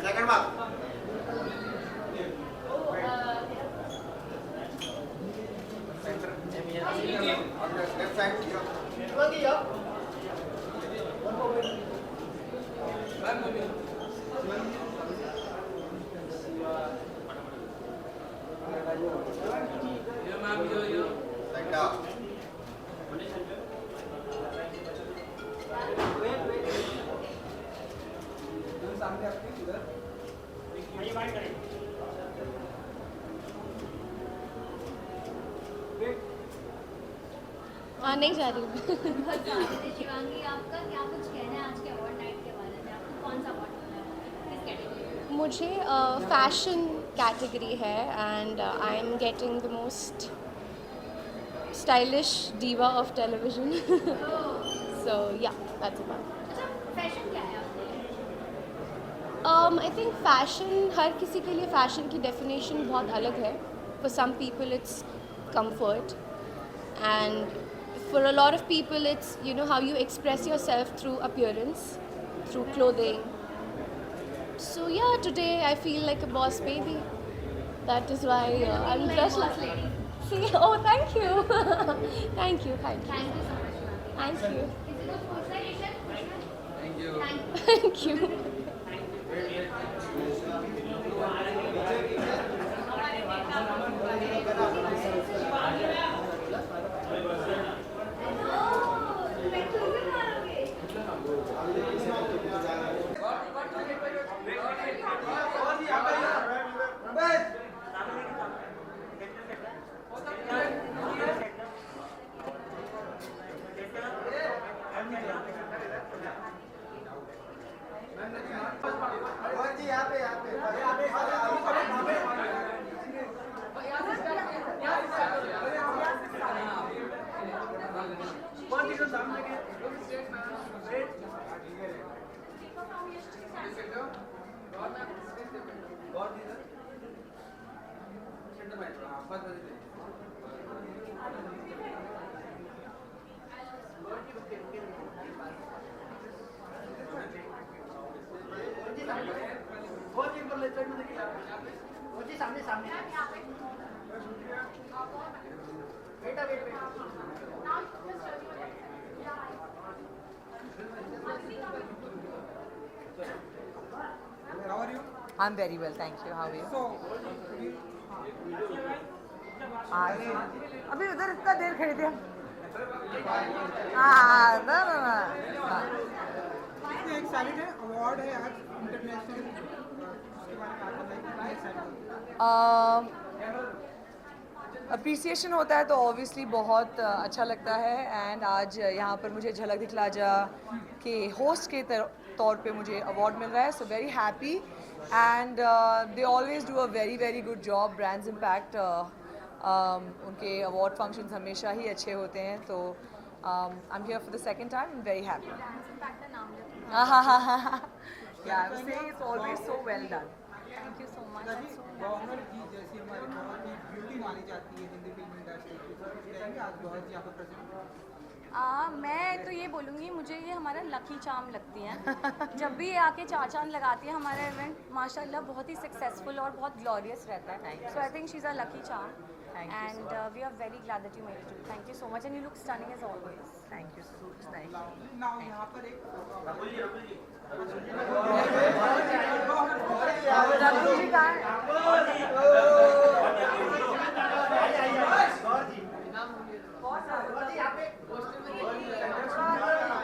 Second mark. Left side. Like that. नहीं जा रही हूँ। शिवांगी, आपका क्या कुछ कहना है आज के अवार्ड नाइट के बारे में? आपको कौन सा अवार्ड मिला है, किस कैटेगरी में? मुझे फैशन कैटेगरी है and I am getting the most stylish diva of television. So yeah that's about. अच्छा, फैशन क्या है आपके लिए? आई थिंक फैशन, हर किसी के लिए फ़ैशन की डेफिनेशन बहुत अलग है। For some people it's comfort and for a lot of people it's, you know, how you express yourself through appearance, through clothing. So yeah, today I feel like a boss baby. That is why I'm dressed like lady. See, oh thank you. Thank you. Thank you so much, Shivangi. Thank you. किसी को पूछना है question? Thank you. Thank you. I'm very well, thank you. How are you? अभी उधर इतना देर खड़े थे हम। ना ना ना। एक सैलिड है, अवार्ड है आज इंटरनेशनल, उसके बारे में आप बताइए। अप्रिसिएशन होता है तो ऑब्वियसली बहुत अच्छा लगता है एंड आज यहाँ पर मुझे झलक दिखला जा के होस्ट के तौर पे मुझे अवार्ड मिल रहा है, so very happy and they always do a very very good job. Brands impact उनके अवार्ड फंक्शंस हमेशा ही अच्छे होते हैं, तो I am here for the second time, I am very happy. या it's always so well done, thank you so much. Governor ji जैसी हमारी बहुत ही ब्यूटी मानी जाती है हिंदी फिल्म इंडस्ट्री की, तो आज बहुत यहाँ पर प्रेजेंट। मैं तो ये बोलूँगी, मुझे ये हमारा लकी चार्म लगती है। जब भी ये आके चार चांद लगाती है हमारा इवेंट, माशाल्लाह बहुत ही सक्सेसफुल और बहुत ग्लोरियस रहता है। So I think she is a lucky charm and we are very glad that you made it too. Thank you so much and you look stunning as always. Thank you so much. Thank you. Now यहाँ पर एक रघु जी कहाँ हैं?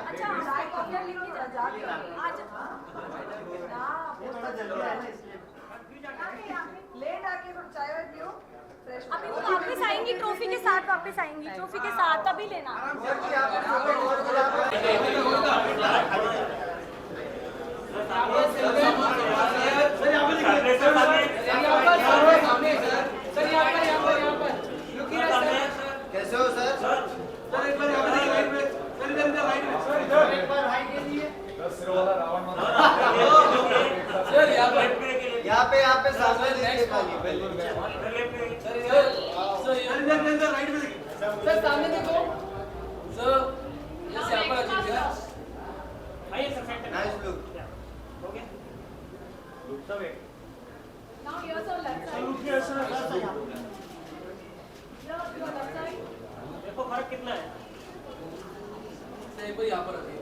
अच्छा, चाय coffee लेके जाके आज लेट आके फिर चाय वाय पियो। अभी वो वापस आएंगी, ट्रॉफी के साथ वापस आएंगी, ट्रॉफी के साथ अभी लेना। यहाँ पे सामने देखिए खाली पहले। सर सामने देखो sir nice look. Now yours on left side. Your left side. देखो यहाँ पर अभी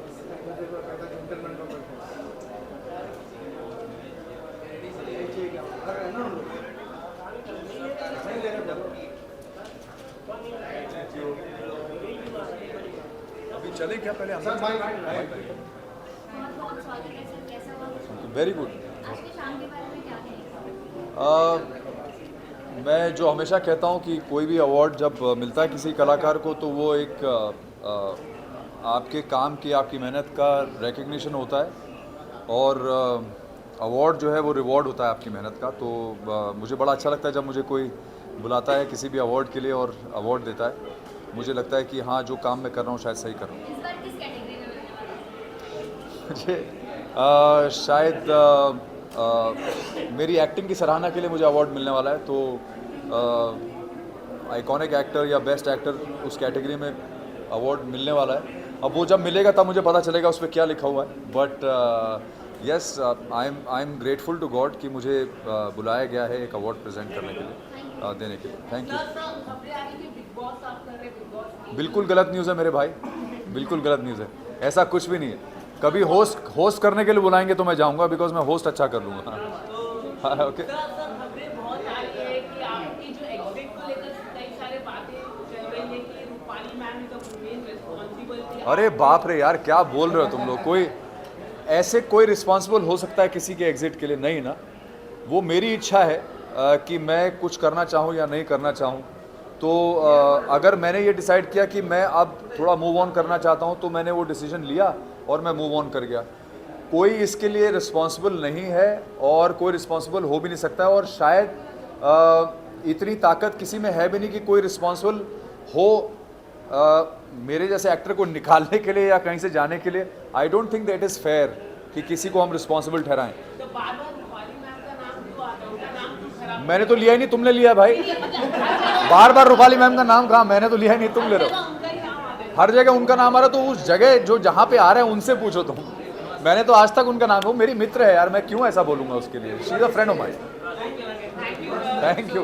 अभी चले क्या पहले हम बहुत बहुत स्वागत है सर, कैसा हुआ वेरी गुड। आज के शाम के बारे में क्या कहेंगे? मैं जो हमेशा कहता हूँ कि कोई भी अवार्ड जब मिलता है किसी कलाकार को तो वो एक आपके काम की आपकी मेहनत का रिकग्निशन होता है और अवार्ड जो है वो रिवॉर्ड होता है आपकी मेहनत का। तो मुझे बड़ा अच्छा लगता है जब मुझे कोई बुलाता है किसी भी अवार्ड के लिए और अवार्ड देता है। मुझे लगता है कि हाँ जो काम मैं कर रहा हूँ शायद सही कर रहा हूँ। इस बार किस कैटेगरी में मिलने वाला है? मुझे शायद मेरी एक्टिंग की सराहना के लिए मुझे अवार्ड मिलने वाला है। तो आइकॉनिक एक्टर या बेस्ट एक्टर उस कैटेगरी में अवार्ड मिलने वाला है। अब वो जब मिलेगा तब मुझे पता चलेगा उस पर क्या लिखा हुआ है। But yes I am grateful to God कि मुझे बुलाया गया है एक अवार्ड प्रेजेंट करने के लिए देने के लिए। Thank you. बिल्कुल गलत न्यूज़ है मेरे भाई, बिल्कुल गलत न्यूज़ है। ऐसा कुछ भी नहीं है। कभी होस्ट करने के लिए बुलाएंगे तो मैं जाऊंगा बिकॉज मैं होस्ट अच्छा कर लूँगा। हाँ ओके। अरे बाप रे यार क्या बोल रहे हो तुम लोग। कोई ऐसे कोई रिस्पॉन्सिबल हो सकता है किसी के एग्जिट के लिए? नहीं ना। वो मेरी इच्छा है कि मैं कुछ करना चाहूँ या नहीं करना चाहूँ। तो अगर मैंने ये डिसाइड किया कि मैं अब थोड़ा मूव ऑन करना चाहता हूँ तो मैंने वो डिसीजन लिया और मैं मूव ऑन कर गया। कोई इसके लिए रिस्पॉन्सिबल नहीं है और कोई रिस्पॉन्सिबल हो भी नहीं सकता। और शायद इतनी ताकत किसी में है भी नहीं कि कोई रिस्पॉन्सिबल हो मेरे जैसे एक्टर को निकालने के लिए या कहीं से जाने के लिए। I don't think that is fair कि किसी को हम रिस्पॉन्सिबल ठहराएं। मैंने तो लिया ही नहीं, तुमने लिया भाई। बार बार रूपाली मैम का नाम कहा, मैंने तो लिया ही नहीं, तुम ले रहे हो। हर जगह उनका नाम आ रहा तो उस जगह जो जहाँ पे आ रहे हैं उनसे पूछो तुम। मैंने तो आज तक उनका नाम, वो मेरी मित्र है यार, मैं क्यों ऐसा बोलूँगा उसके लिए। She is a friend of mine. Thank you.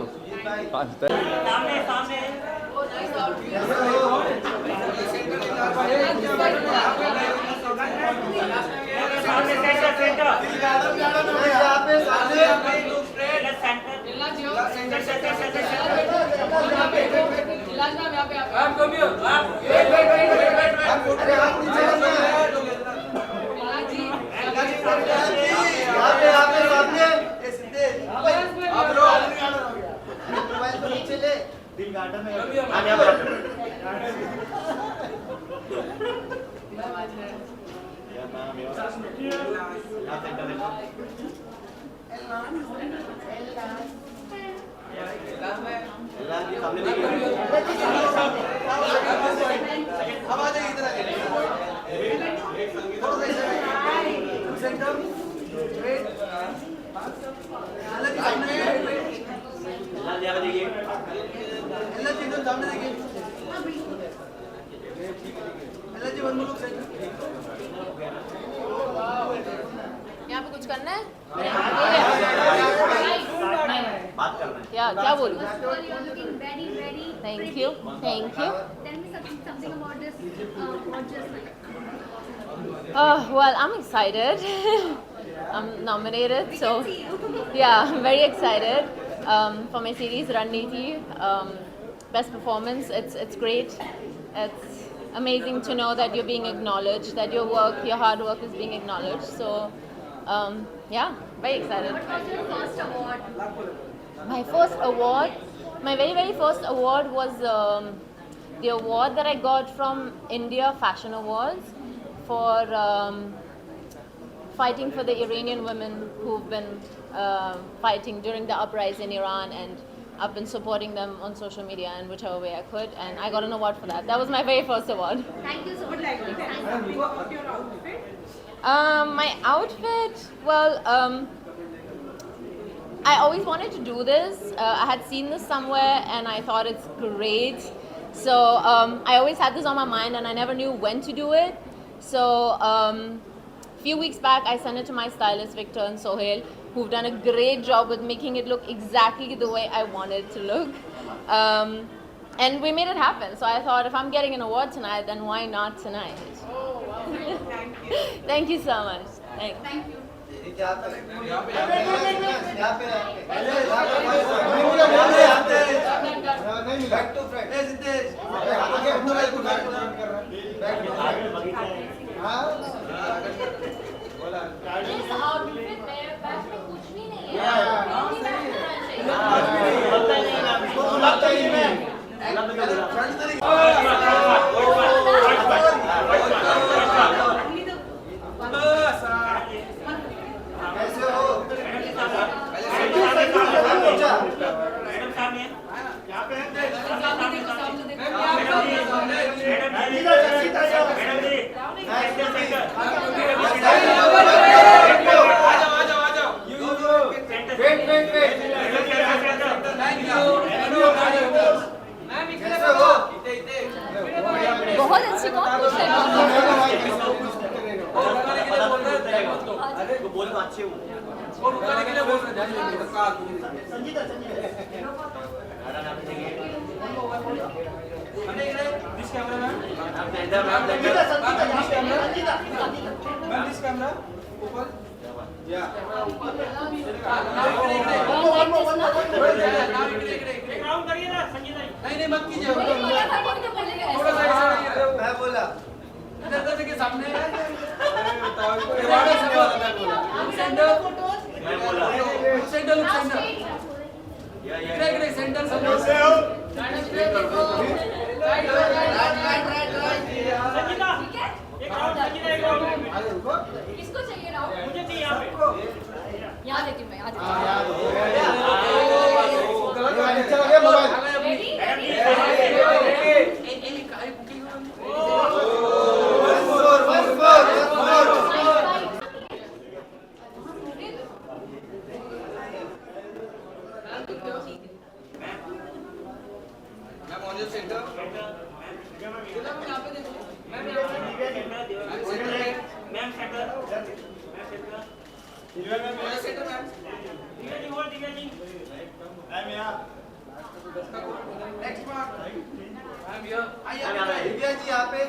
यहाँ पे कुछ करना है? क्या बोलूँ? Sir, you are looking very, very Thank pretty. you. Thank you. Tell me something about this award just Well, I'm excited. I'm nominated, We so can see you. yeah, I'm very excited for my series Ranneeti. Best performance. It's great. It's amazing to know that you're being acknowledged, that your work, your hard work is being acknowledged. So yeah, very excited. What was your first award? My first award, my very first award was the award that I got from India Fashion Awards for fighting for the Iranian women who've been fighting during the uprising in Iran, and I've been supporting them on social media in whichever way I could, and I got an award for that. That was my very first award. Thank you so much. Thank you. My outfit, well, I always wanted to do this. I had seen this somewhere and I thought it's great. So I always had this on my mind and I never knew when to do it. So few weeks back I sent it to my stylist Victor and Sohail, who've done a great job with making it look exactly the way I wanted it to look. And we made it happen. So I thought if I'm getting an award tonight, then why not tonight? Oh, wow. Thank you. Thank you so much. Thanks. Thank you. यहाँ पे back to front इस outfit में back में कुछ भी नहीं है। कैसे हो बहुत अच्छी कॉम्पिटिशन नहीं मत कीजिए मैं बोला के सामने किसको चाहिए राहुल? मुझे चाहिए यहाँ पे। यहाँ देती हूँ मैं यहाँ देती दिव्या जी यहाँ पे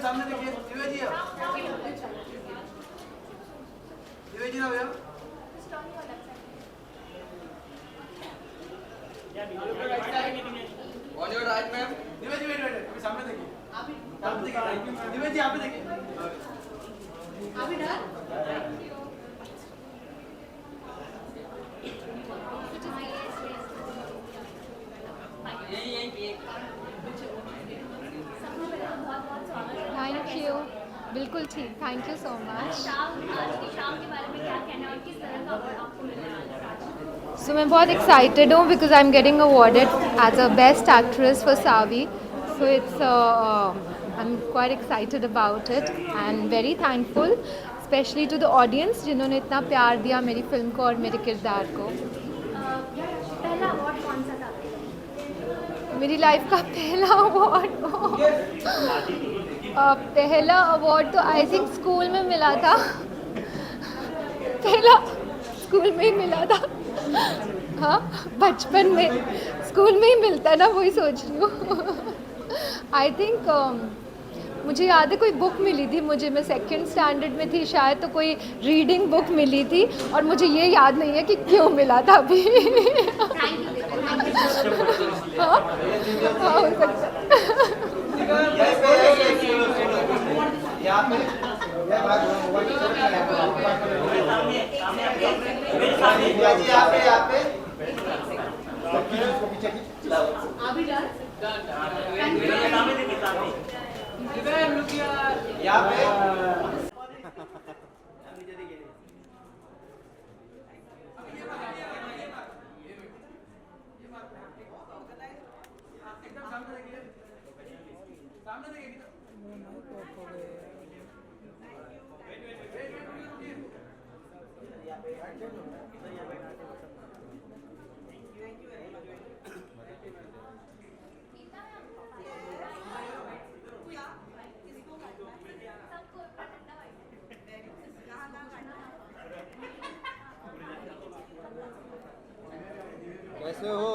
सामने देखिए दिव्या जी ना भैया On your right, ma'am. Divya ji wait अभी सामने देखिए दिव्या जी यहाँ पे देखिए अभी डर? थैंक यू बिल्कुल ठीक थैंक यू सो मच आज की शाम के बारे में क्या कहना है और किस तरह का अवार्ड आपको मिलने वाला है आज? सो मैं बहुत एक्साइटेड हूँ because I am getting awarded as a best actress for Saavi so it's I am quite excited about it and very thankful specially to the audience जिन्होंने इतना प्यार दिया मेरी फिल्म को और मेरे किरदार को पहला अवार्ड कौन सा था? मेरी लाइफ का पहला अवार्ड पहला अवार्ड तो आई थिंक स्कूल में मिला था पहला स्कूल में ही मिला था हाँ बचपन में स्कूल में ही मिलता है ना वही सोच रही हूँ आई थिंक मुझे याद है कोई बुक मिली थी मुझे मैं सेकंड स्टैंडर्ड में थी शायद तो कोई रीडिंग बुक मिली थी और मुझे ये याद नहीं है कि क्यों मिला था अभी हाँ हाँ हो सकता यहाँ पे दिव्या जी यहाँ पे यहाँ पे कैसे हो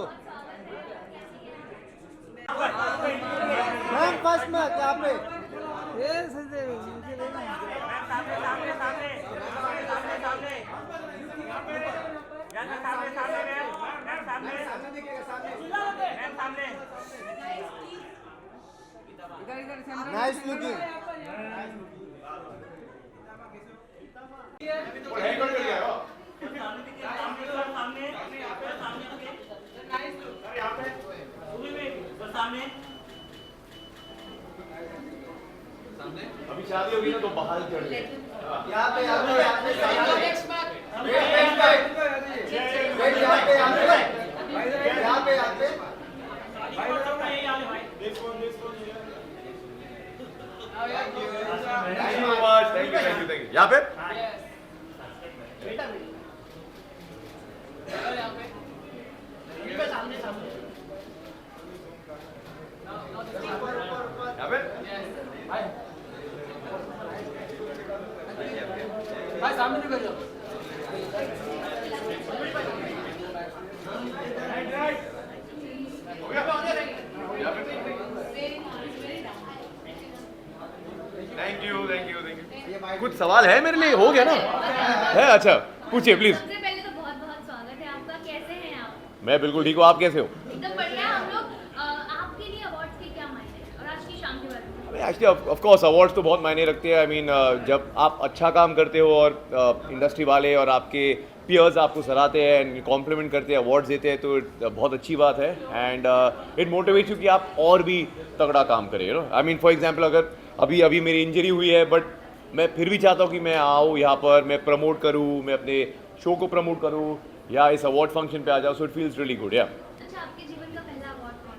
मैम? फर्स्ट में यहाँ पे नाइस लुकिंग। अभी शादी होगी ना तो बहाल चढ़ गए। यहाँ पे यहाँ पे यहाँ पे यहाँ पे यहाँ पे थैंक यू। यहाँ पे यहाँ पे भाई सामने निकल जाओ। Thank you. कुछ सवाल है मेरे लिए? हो गया ना? है? अच्छा पूछिए प्लीज। सबसे पहले तो बहुत बहुत स्वागत है आपका। कैसे हैं आप? मैं बिल्कुल ठीक हूँ, आप कैसे हो? एकदम बढ़िया। हम लोग आपके लिए अवार्ड्स के क्या मायने हैं और आज की शाम के बारे में? एक्चुअली ऑफ कोर्स अवार्ड्स तो बहुत मायने रखते हैं। आई मीन जब आप अच्छा काम करते हो और इंडस्ट्री वाले और आपके पीयर्स आपको सराहते हैं एंड कॉम्प्लीमेंट करते हैं, अवार्ड्स देते हैं, तो बहुत अच्छी बात है। एंड इट मोटिवेट्स यू कि आप और भी तगड़ा काम करें। You know, I mean for example अगर अभी मेरी इंजरी हुई है, बट मैं फिर भी चाहता हूँ कि मैं आऊँ यहाँ पर, मैं प्रमोट करूँ, मैं अपने शो को प्रमोट करूँ या इस अवार्ड फंक्शन पे आ जाओ। So it feels really good. या अच्छा, आपके जीवन का पहला अवार्ड कौन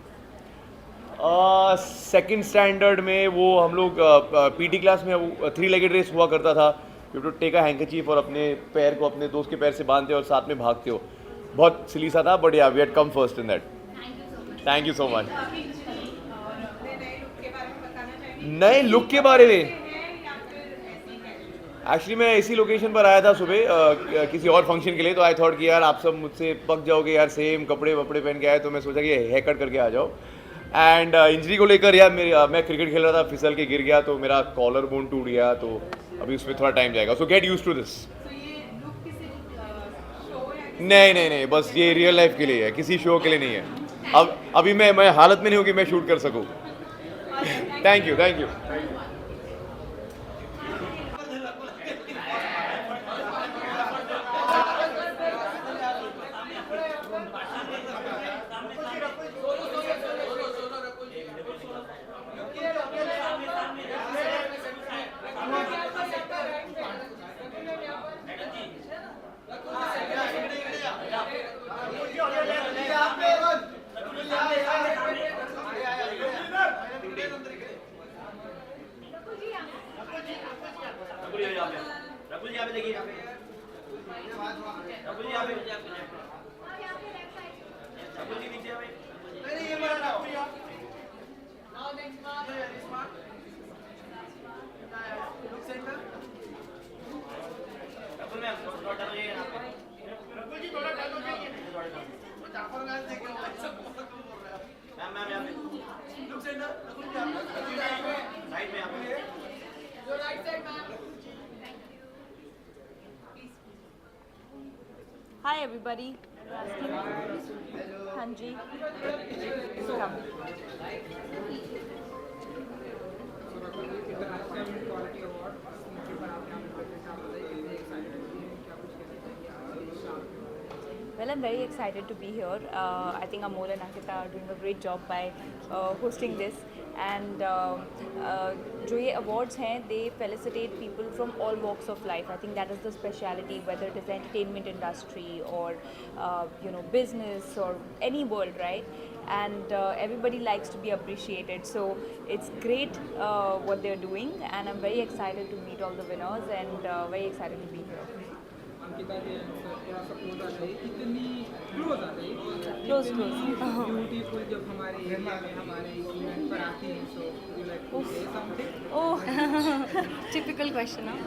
सा? सेकंड स्टैंडर्ड में वो हम लोग पीटी क्लास में 3 लेगेड रेस हुआ करता था। You to take a handkerchief और अपने पैर को अपने दोस्त के पैर से बांधते हो और साथ में भागते हो। बहुत सिली सा था, but yeah we had come first in that. Thank you so much. नए लुक के बारे में एक्चुअली मैं इसी लोकेशन पर आया था सुबह किसी और फंक्शन के लिए, तो आई थॉट कि यार आप सब मुझसे पक जाओगे यार, सेम कपड़े वपड़े पहन के आए, तो मैं सोचा कि हेयर कट करके आ जाओ। एंड इंजरी को लेकर यार मैं क्रिकेट खेल रहा था, फिसल के गिर गया, तो मेरा कॉलर बोन टूट गया, तो अभी उसमें थोड़ा टाइम जाएगा। So get used to this. नहीं, बस ये रियल लाइफ के लिए है, किसी शो के लिए नहीं है। अब अभी मैं हालत में नहीं हूँ कि मैं शूट कर सकूँ। Thank you. Hi everybody. हाँ जी. Come. Well, Well, I'm very excited to be here. I think Amol and Ankita are doing a great job by hosting this. And जो ये awards हैं, they felicitate people from all walks of life. I think that is the speciality, whether it is entertainment industry or business or any world, right? And everybody likes to be appreciated. So it's great what they're doing, and I'm very excited to meet all the winners and very excited to be here. Ankita जी थोड़ा सा close आ जाइए, इतनी close आ जाइए, Close. Beautiful जब हमारे area में हमारे event पर आती हैं, so you like to say something. Oh, typical question, huh?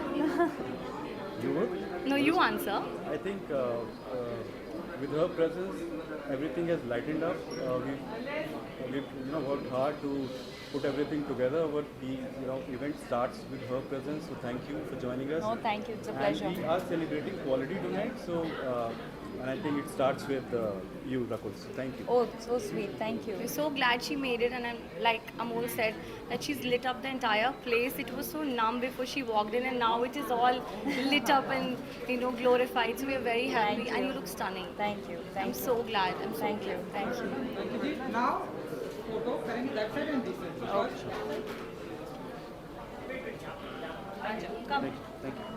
You would? No, you answer. I think with her presence, everything has lightened up. We've worked hard to put everything together. Our event starts with her presence. So thank you for joining us. No, thank you. It's a pleasure. And we are celebrating quality tonight. So and I think it starts with you, Rakul. So thank you. Oh, so sweet. Thank you. We're so glad she made it, and like Amol said, that she's lit up the entire place. It was so numb before she walked in, and now it is all lit up and glorified. So we're very happy, and you look stunning. Thank you. I'm so glad. I'm so Thank you. glad. Thank you. Thank you ji. Now photo करेंगे that side and this side. Come. Thank you.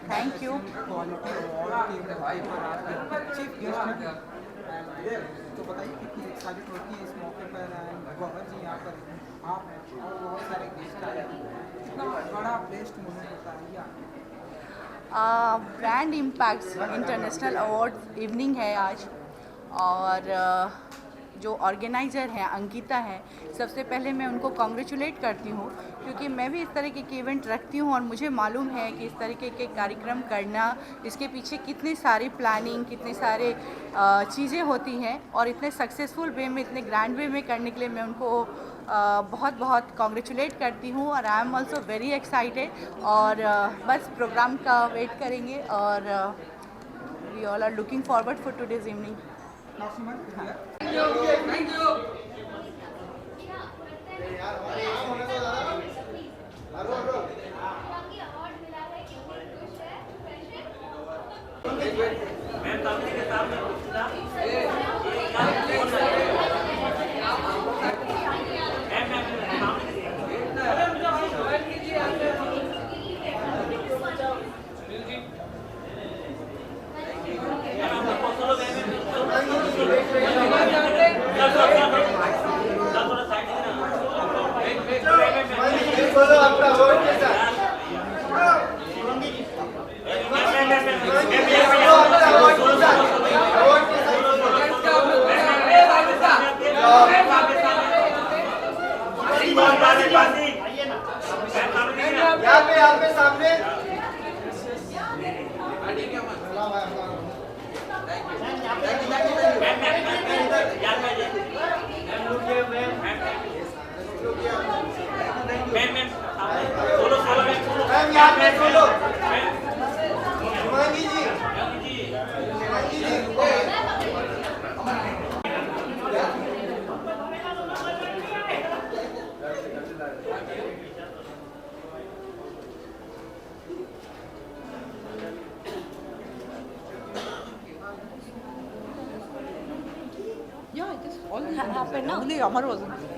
Thank you. Quality award के मौके पर आप chief guest हैं, तो बताइए कितनी excited होती है इस मौके पर. गौहर जी यहाँ पर आप हैं और बहुत सारे गेस्ट आए हैं, कितना बड़ा बेस्ट मोमेंट होता है या brand impacts international award evening है आज, और जो ऑर्गेनाइज़र हैं अंकिता हैं, सबसे पहले मैं उनको कॉन्ग्रेचुलेट करती हूँ, क्योंकि मैं भी इस तरीके के इवेंट रखती हूँ और मुझे मालूम है कि इस तरीके के कार्यक्रम करना, इसके पीछे कितनी सारी प्लानिंग, कितनी सारे चीज़ें होती हैं, और इतने सक्सेसफुल वे में, इतने ग्रैंड वे में करने के लिए मैं उनको बहुत बहुत कॉन्ग्रेचुलेट करती हूँ. और I am also very excited, और बस प्रोग्राम का वेट करेंगे, और we all are looking forward for today's evening. Shivangi award मिला है, कितनी खुश है, बोलो आपका अवार्ड कैसा? यहाँ पे सामने. मैम यहाँ पे बोलो. शिवांगी जी, शिवांगी जी. happened now. Only Amar wasn't.